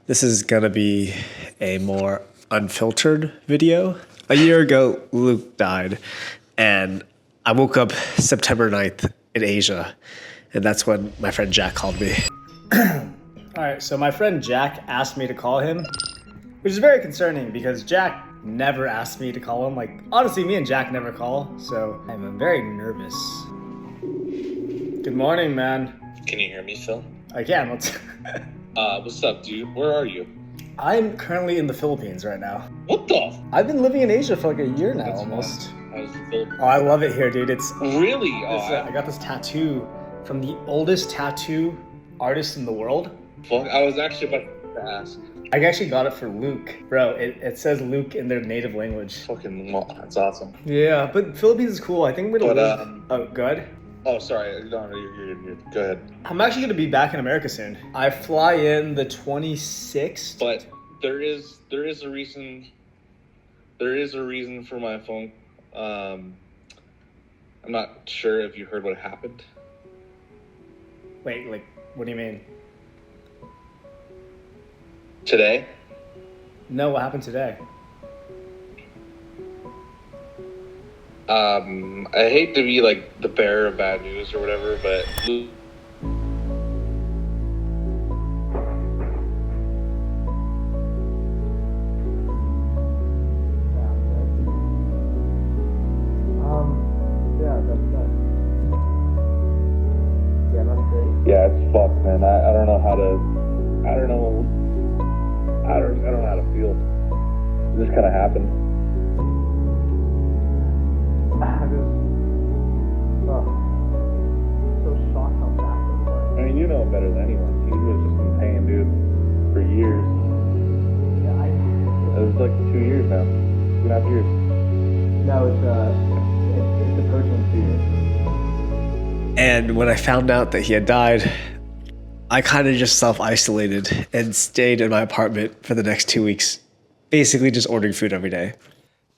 This is gonna be a more unfiltered video. A year ago, Luke died, and I woke up September 9th in Asia, and that's when my friend Jack called me. All right, so my friend Jack asked me to call him, which is very concerning because Jack never asked me to call him. Like, honestly, me and Jack never call, so I'm very nervous. Good morning, man. Can you hear me, Phil? I can. What's up, dude? Where are you? I'm currently in the Philippines right now. What the? I've been living in Asia for like a year now, almost. How's the Philippines? Oh, I love it here, dude. Really? I got this tattoo from the oldest tattoo artist in the world. Fuck, I was actually about to ask. I actually got it for Luke. Bro, it says Luke in their native language. Fucking, that's awesome. Yeah, but Philippines is cool. I think I'm gonna live... Oh, good? Oh, sorry. No, you're Go ahead. I'm actually gonna be back in America soon. I fly in the 26th. But there is a reason. There is a reason for my phone. I'm not sure if you heard what happened. Wait, like, what do you mean? Today? No, what happened today? I hate to be like the bearer of bad news or whatever, but yeah, it's fucked, man. I don't know how to. I don't know how to feel. It just kind of happened. So shocked how fast it was. I mean, you know better than anyone. He was just in pain, dude, for years. Yeah, It was like 2 years now. 2.5 years. No, it's approaching 2 years. And when I found out that he had died, I kind of just self-isolated and stayed in my apartment for the next 2 weeks, basically just ordering food every day.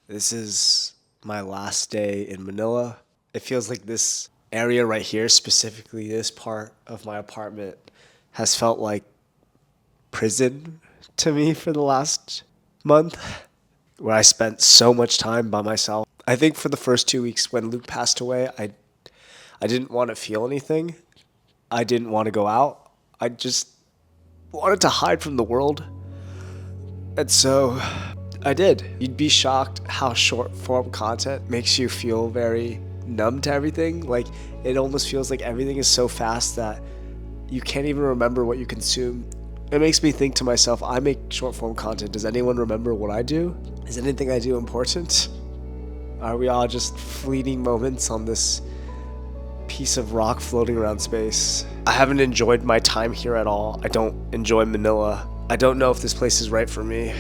This is my last day in Manila. It feels like this area right here, specifically this part of my apartment, has felt like prison to me for the last month, where I spent so much time by myself. I think for the first 2 weeks when Luke passed away, I didn't want to feel anything. I didn't want to go out. I just wanted to hide from the world. And so I did. You'd be shocked how short form content makes you feel very numb to everything. Like, it almost feels like everything is so fast that you can't even remember what you consume. It makes me think to myself, I make short form content. Does anyone remember what I do? Is anything I do important? Are we all just fleeting moments on this piece of rock floating around space? I haven't enjoyed my time here at all. I don't enjoy Manila. I don't know if this place is right for me.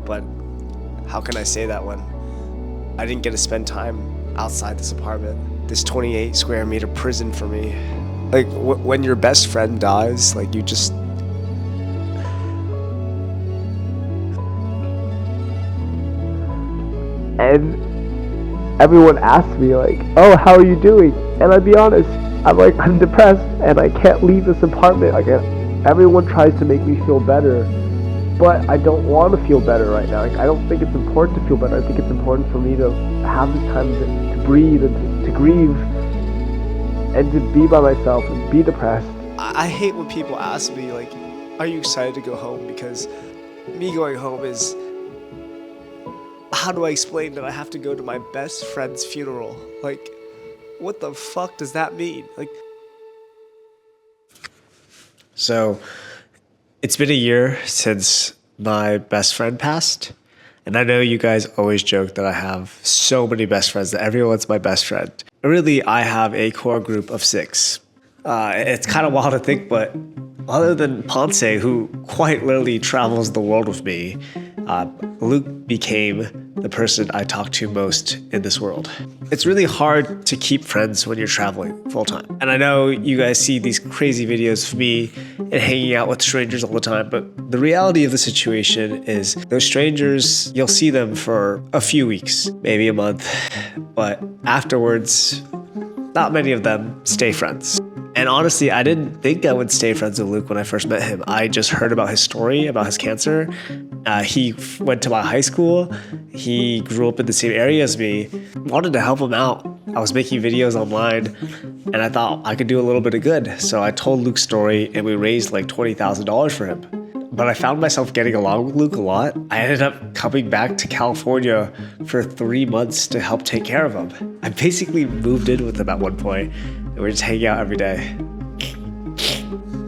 But how can I say that when I didn't get to spend time outside this apartment, this 28 square meter prison for me? Like, when your best friend dies, like, you just... And everyone asks me, like, oh, how are you doing? And I'd be honest, I'm like, I'm depressed and I can't leave this apartment. Like, everyone tries to make me feel better, but I don't want to feel better right now. Like, I don't think it's important to feel better. I think it's important for me to have this time to breathe and to grieve and to be by myself and be depressed. I hate when people ask me, like, are you excited to go home? Because me going home is... How do I explain that I have to go to my best friend's funeral? Like, what the fuck does that mean? Like, so it's been a year since my best friend passed. And I know you guys always joke that I have so many best friends, that everyone's my best friend. Really, I have a core group of 6. It's kind of wild to think, but other than Ponce, who quite literally travels the world with me, Luke became the person I talk to most in this world. It's really hard to keep friends when you're traveling full time. And I know you guys see these crazy videos of me and hanging out with strangers all the time, but the reality of the situation is those strangers, you'll see them for a few weeks, maybe a month, but afterwards, not many of them stay friends. And honestly, I didn't think I would stay friends with Luke when I first met him. I just heard about his story, about his cancer. He went to my high school. He grew up in the same area as me. Wanted to help him out. I was making videos online and I thought I could do a little bit of good. So I told Luke's story and we raised like $20,000 for him. But I found myself getting along with Luke a lot. I ended up coming back to California for 3 months to help take care of him. I basically moved in with him at one point and we're just hanging out every day.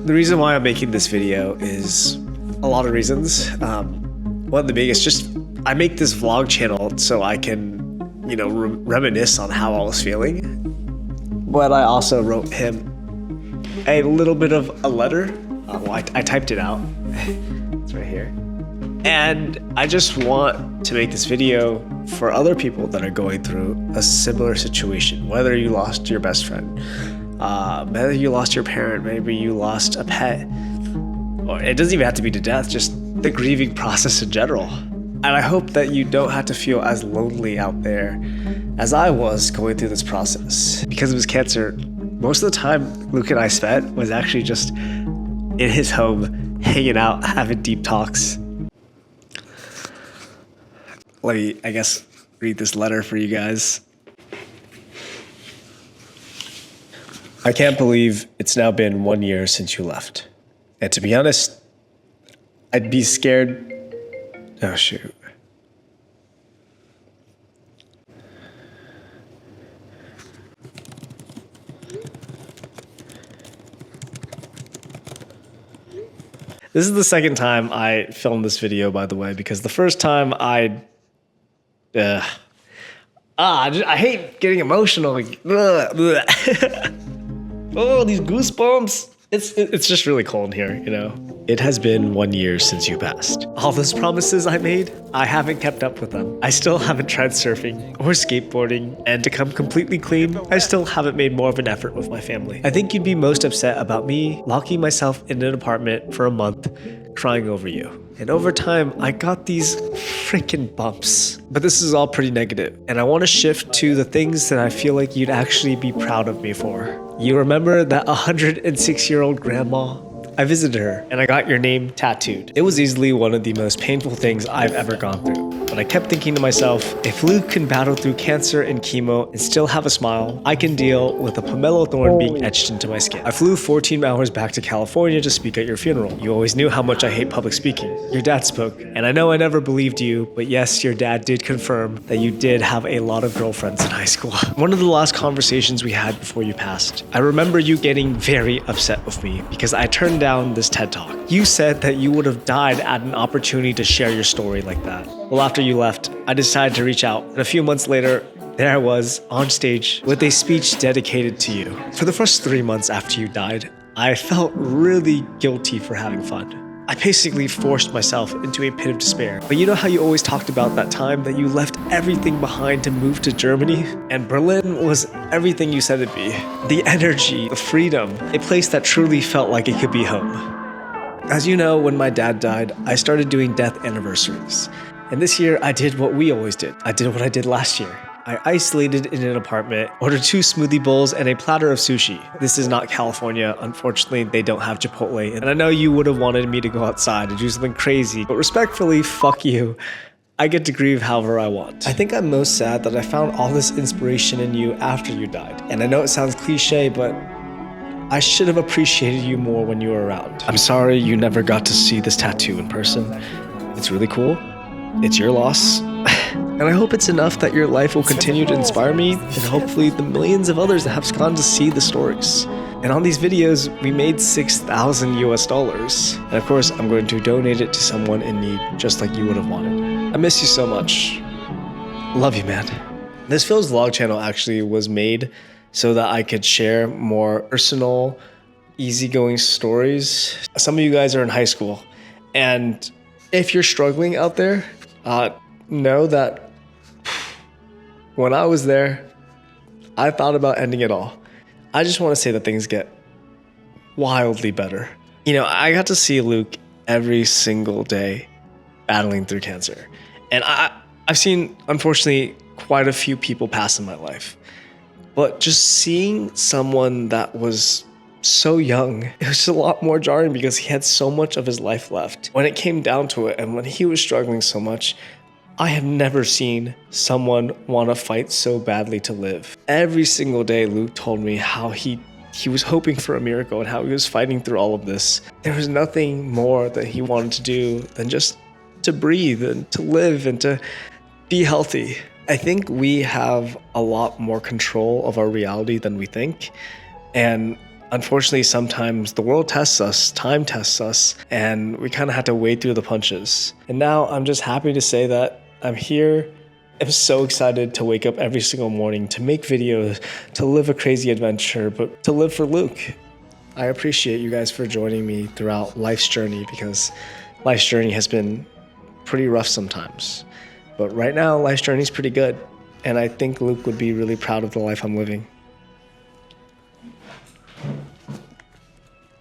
The reason why I'm making this video is a lot of reasons. One of the biggest, just I make this vlog channel so I can, reminisce on how I was feeling. But I also wrote him a little bit of a letter. I typed it out. It's right here. And I just want to make this video for other people that are going through a similar situation. Whether you lost your best friend, whether you lost your parent, maybe you lost a pet, or it doesn't even have to be to death, just the grieving process in general. And I hope that you don't have to feel as lonely out there as I was going through this process. Because of his cancer, most of the time Luke and I spent was actually just in his home, hanging out, having deep talks. Let me, I guess, read this letter for you guys. I can't believe it's now been 1 year since you left. And to be honest, I'd be scared. Oh, shoot. This is the second time I filmed this video, by the way, because the first time I hate getting emotional. Like, oh, these goosebumps. It's just really cold here, It has been 1 year since you passed. All those promises I made, I haven't kept up with them. I still haven't tried surfing or skateboarding, and to come completely clean, I still haven't made more of an effort with my family. I think you'd be most upset about me locking myself in an apartment for a month, crying over you. And over time, I got these freaking bumps. But this is all pretty negative, and I want to shift to the things that I feel like you'd actually be proud of me for. You remember that 106-year-old grandma? I visited her and I got your name tattooed. It was easily one of the most painful things I've ever gone through. But I kept thinking to myself, if Luke can battle through cancer and chemo and still have a smile, I can deal with a pomelo thorn being etched into my skin. I flew 14 hours back to California to speak at your funeral. You always knew how much I hate public speaking. Your dad spoke, and I know I never believed you, but yes, your dad did confirm that you did have a lot of girlfriends in high school. One of the last conversations we had before you passed, I remember you getting very upset with me because I turned down this TED Talk. You said that you would have died at an opportunity to share your story like that. Well, after you left, I decided to reach out, and a few months later, there I was on stage with a speech dedicated to you. For the first 3 months after you died, I felt really guilty for having fun. I basically forced myself into a pit of despair. But you know how you always talked about that time that you left everything behind to move to Germany? And Berlin was everything you said it'd be. The energy, the freedom, a place that truly felt like it could be home. As you know, when my dad died, I started doing death anniversaries. And this year, I did what we always did. I did what I did last year. I isolated in an apartment, ordered 2 smoothie bowls and a platter of sushi. This is not California. Unfortunately, they don't have Chipotle. And I know you would have wanted me to go outside and do something crazy, but respectfully, fuck you. I get to grieve however I want. I think I'm most sad that I found all this inspiration in you after you died. And I know it sounds cliche, but I should have appreciated you more when you were around. I'm sorry you never got to see this tattoo in person. It's really cool. It's your loss. And I hope it's enough that your life will continue to inspire me and hopefully the millions of others that have gone to see the stories. And on these videos, we made $6,000 US. And of course, I'm going to donate it to someone in need, just like you would have wanted. I miss you so much. Love you, man. This PhilsVlog channel actually was made so that I could share more personal, easygoing stories. Some of you guys are in high school, and if you're struggling out there, know that when I was there, I thought about ending it all. I just want to say that things get wildly better. I got to see Luke every single day battling through cancer. And I've seen, unfortunately, quite a few people pass in my life. But just seeing someone that was so young. It was a lot more jarring because he had so much of his life left. When it came down to it, and when he was struggling so much, I have never seen someone want to fight so badly to live. Every single day, Luke told me how he was hoping for a miracle and how he was fighting through all of this. There was nothing more that he wanted to do than just to breathe and to live and to be healthy. I think we have a lot more control of our reality than we think. And unfortunately, sometimes the world tests us, time tests us, and we kind of have to wade through the punches. And now I'm just happy to say that I'm here. I'm so excited to wake up every single morning, to make videos, to live a crazy adventure, but to live for Luke. I appreciate you guys for joining me throughout life's journey, because life's journey has been pretty rough sometimes. But right now, life's journey is pretty good. And I think Luke would be really proud of the life I'm living.